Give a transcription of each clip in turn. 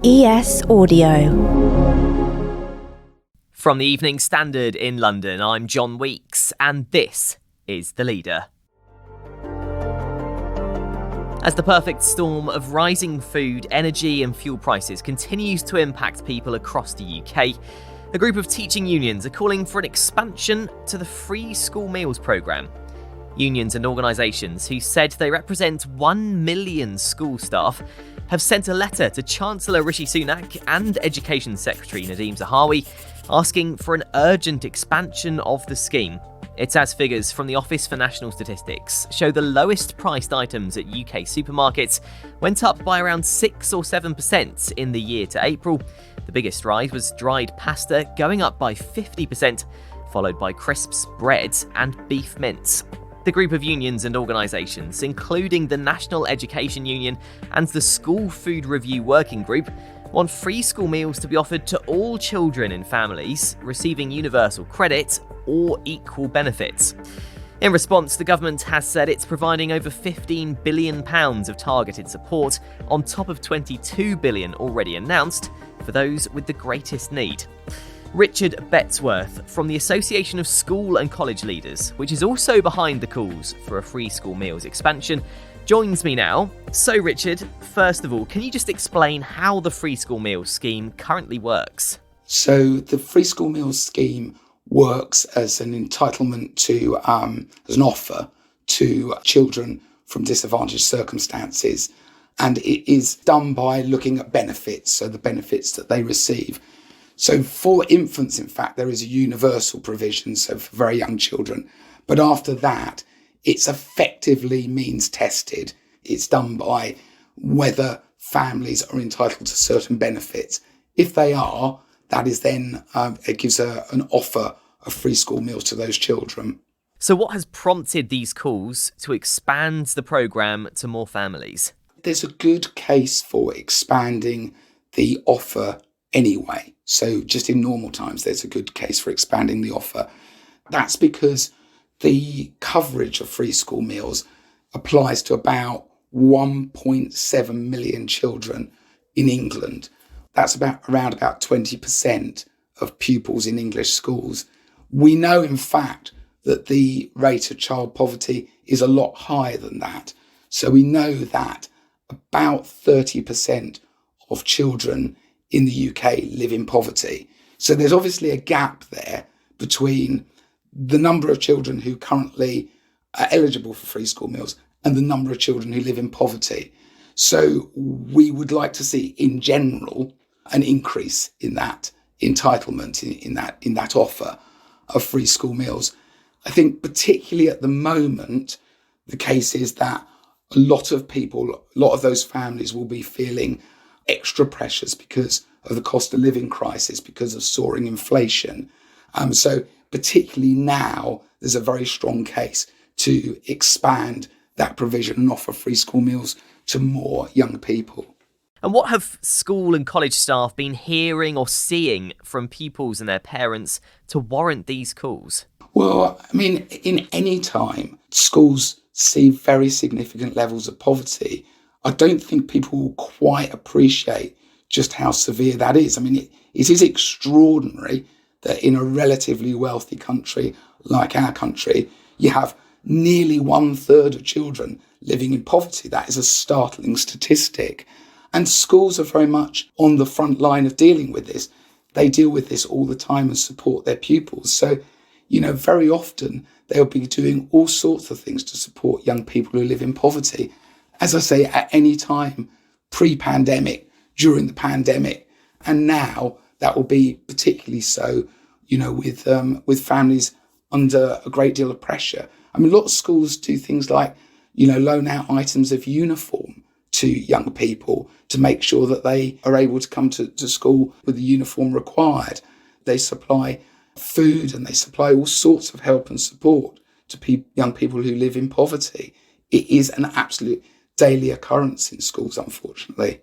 ES Audio. From the Evening Standard in London, I'm John Weeks, and this is The Leader. As the perfect storm of rising food, energy and fuel prices continues to impact people across the UK, a group of teaching unions are calling for an expansion to the free school meals programme. Unions and organisations who said they represent 1 million school staff have sent a letter to Chancellor Rishi Sunak and Education Secretary Nadhim Zahawi asking for an urgent expansion of the scheme. It's as figures from the Office for National Statistics show the lowest priced items at UK supermarkets went up by around 6 or 7% in the year to April. The biggest rise was dried pasta, going up by 50%, followed by crisps, bread and beef mince. The group of unions and organisations, including the National Education Union and the School Food Review Working Group, want free school meals to be offered to all children in families receiving universal credit or equal benefits. In response, the government has said it's providing over £15 billion of targeted support on top of £22 billion already announced for those with the greatest need. Richard Bettsworth from the Association of School and College Leaders, which is also behind the calls for a free school meals expansion, joins me now. So Richard, first of all, can you just explain how the free school meals scheme currently works? So the free school meals scheme works as an entitlement to, as an offer to children from disadvantaged circumstances. And it is done by looking at benefits, so the benefits that they receive. So for infants, in fact, there is a universal provision, so for very young children. But after that, it's effectively means tested. It's done by whether families are entitled to certain benefits. If they are, that is then, it gives an offer of free school meals to those children. So what has prompted these calls to expand the programme to more families? There's a good case for expanding the offer anyway. So just in normal times, there's a good case for expanding the offer. That's because the coverage of free school meals applies to about 1.7 million children in England. That's around about 20% of pupils in English schools. We know, in fact, that the rate of child poverty is a lot higher than that. So we know that about 30% of children in the UK live in poverty. So there's obviously a gap there between the number of children who currently are eligible for free school meals and the number of children who live in poverty. So we would like to see, in general, an increase in that entitlement, in that offer of free school meals. I think particularly at the moment, the case is that a lot of those families will be feeling extra pressures because of the cost of living crisis, because of soaring inflation. So particularly now, there's a very strong case to expand that provision and offer free school meals to more young people. And what have school and college staff been hearing or seeing from pupils and their parents to warrant these calls? Well, I mean, in any time schools see very significant levels of poverty, I don't think people will quite appreciate just how severe that is. I mean, it is extraordinary that in a relatively wealthy country like our country, you have nearly 1/3 of children living in poverty. That is a startling statistic. And schools are very much on the front line of dealing with this. They deal with this all the time and support their pupils. So, very often they'll be doing all sorts of things to support young people who live in poverty. As I say, at any time, pre-pandemic, during the pandemic, and now that will be particularly so, with families under a great deal of pressure. I mean, a lot of schools do things like, loan out items of uniform to young people to make sure that they are able to come to school with the uniform required. They supply food and they supply all sorts of help and support to young people who live in poverty. It is an absolute daily occurrence in schools, unfortunately.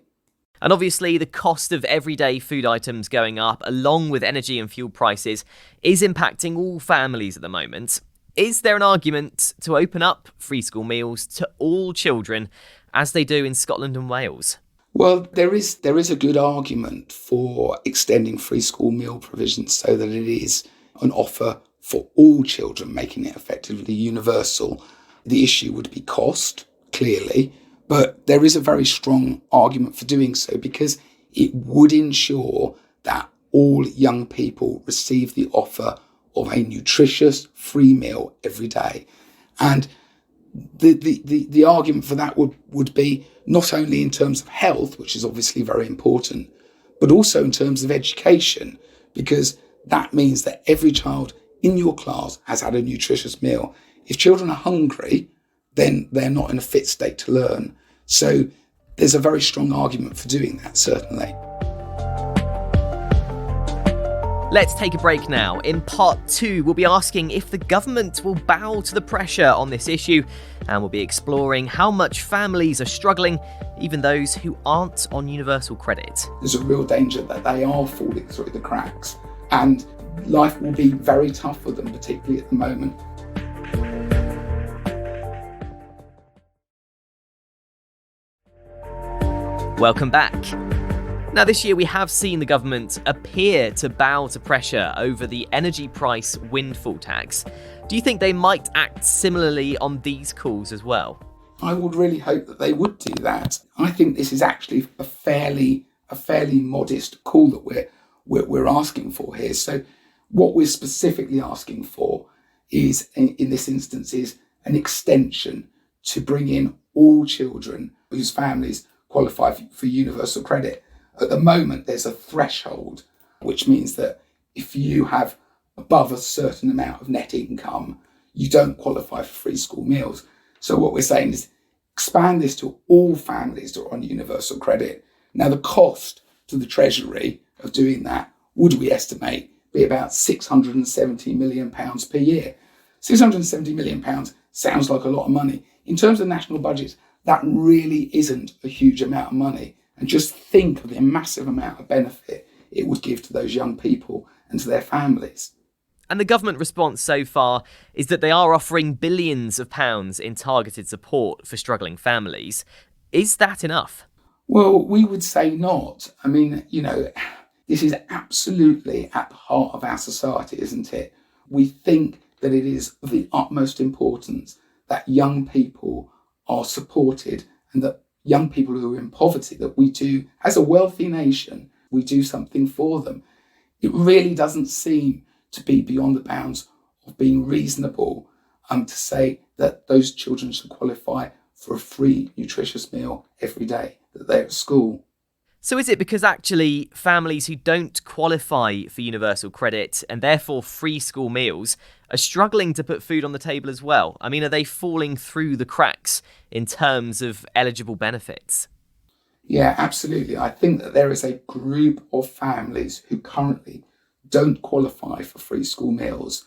And obviously the cost of everyday food items going up, along with energy and fuel prices, is impacting all families at the moment. Is there an argument to open up free school meals to all children, as they do in Scotland and Wales? Well, there is a good argument for extending free school meal provisions so that it is an offer for all children, making it effectively universal. The issue would be cost, clearly, but there is a very strong argument for doing so because it would ensure that all young people receive the offer of a nutritious free meal every day. And the argument for that would be not only in terms of health, which is obviously very important, but also in terms of education, because that means that every child in your class has had a nutritious meal. If children are hungry, then they're not in a fit state to learn. So there's a very strong argument for doing that, certainly. Let's take a break now. In part 2, we'll be asking if the government will bow to the pressure on this issue, and we'll be exploring how much families are struggling, even those who aren't on universal credit. There's a real danger that they are falling through the cracks, and life will be very tough for them, particularly at the moment. Welcome back. Now, this year we have seen the government appear to bow to pressure over the energy price windfall tax. Do you think they might act similarly on these calls as well? I would really hope that they would do that. I think this is actually a fairly modest call that we're asking for here. So what we're specifically asking for is, in this instance, is an extension to bring in all children whose families qualify for universal credit. At the moment, there's a threshold, which means that if you have above a certain amount of net income, you don't qualify for free school meals. So what we're saying is expand this to all families that are on universal credit. Now, the cost to the Treasury of doing that would, we estimate, be about £670 million per year. £670 million sounds like a lot of money. In terms of national budgets, that really isn't a huge amount of money. And just think of the massive amount of benefit it would give to those young people and to their families. And the government response so far is that they are offering billions of pounds in targeted support for struggling families. Is that enough? Well, we would say not. I mean, this is absolutely at the heart of our society, isn't it? We think that it is of the utmost importance that young people are supported and that young people who are in poverty, that we do, as a wealthy nation, we do something for them. It really doesn't seem to be beyond the bounds of being reasonable to say that those children should qualify for a free, nutritious meal every day that they're at school. So is it because actually families who don't qualify for universal credit and therefore free school meals are struggling to put food on the table as well? I mean, are they falling through the cracks in terms of eligible benefits? Yeah, absolutely. I think that there is a group of families who currently don't qualify for free school meals,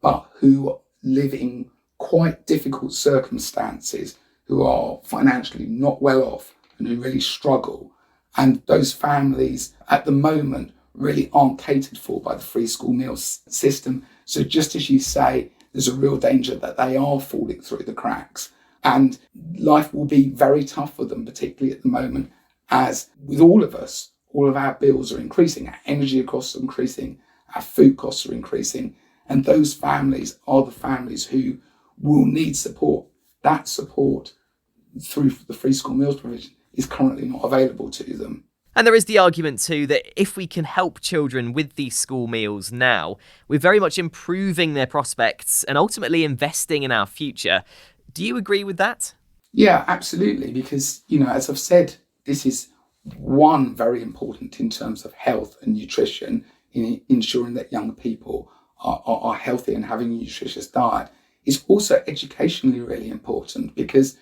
but who live in quite difficult circumstances, who are financially not well off and who really struggle. And those families at the moment really aren't catered for by the free school meals system. So just as you say, there's a real danger that they are falling through the cracks. And life will be very tough for them, particularly at the moment, as with all of us, all of our bills are increasing, our energy costs are increasing, our food costs are increasing. And those families are the families who will need support. That support through the free school meals provision is currently not available to them. And there is the argument too that if we can help children with these school meals now, we're very much improving their prospects and ultimately investing in our future. Do you agree with that? Yeah, absolutely. Because, as I've said, this is one, very important in terms of health and nutrition, in ensuring that young people are healthy and having a nutritious diet. It's also educationally really important because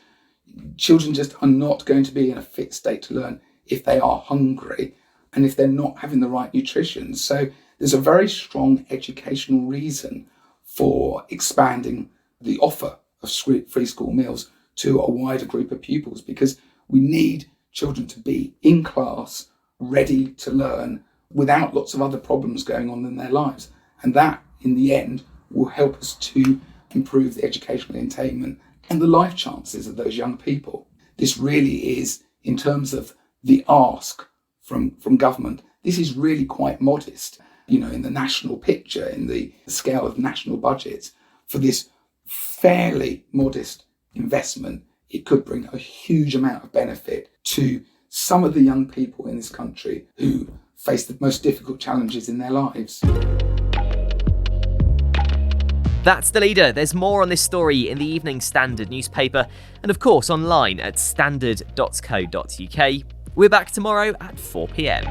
children just are not going to be in a fit state to learn if they are hungry and if they're not having the right nutrition. So there's a very strong educational reason for expanding the offer of free school meals to a wider group of pupils, because we need children to be in class, ready to learn without lots of other problems going on in their lives. And that, in the end, will help us to improve the educational attainment and the life chances of those young people. This really is, in terms of the ask from government, this is really quite modest, in the national picture, in the scale of national budgets. For this fairly modest investment, it could bring a huge amount of benefit to some of the young people in this country who face the most difficult challenges in their lives. That's The Leader. There's more on this story in the Evening Standard newspaper and, of course, online at standard.co.uk. We're back tomorrow at 4 p.m.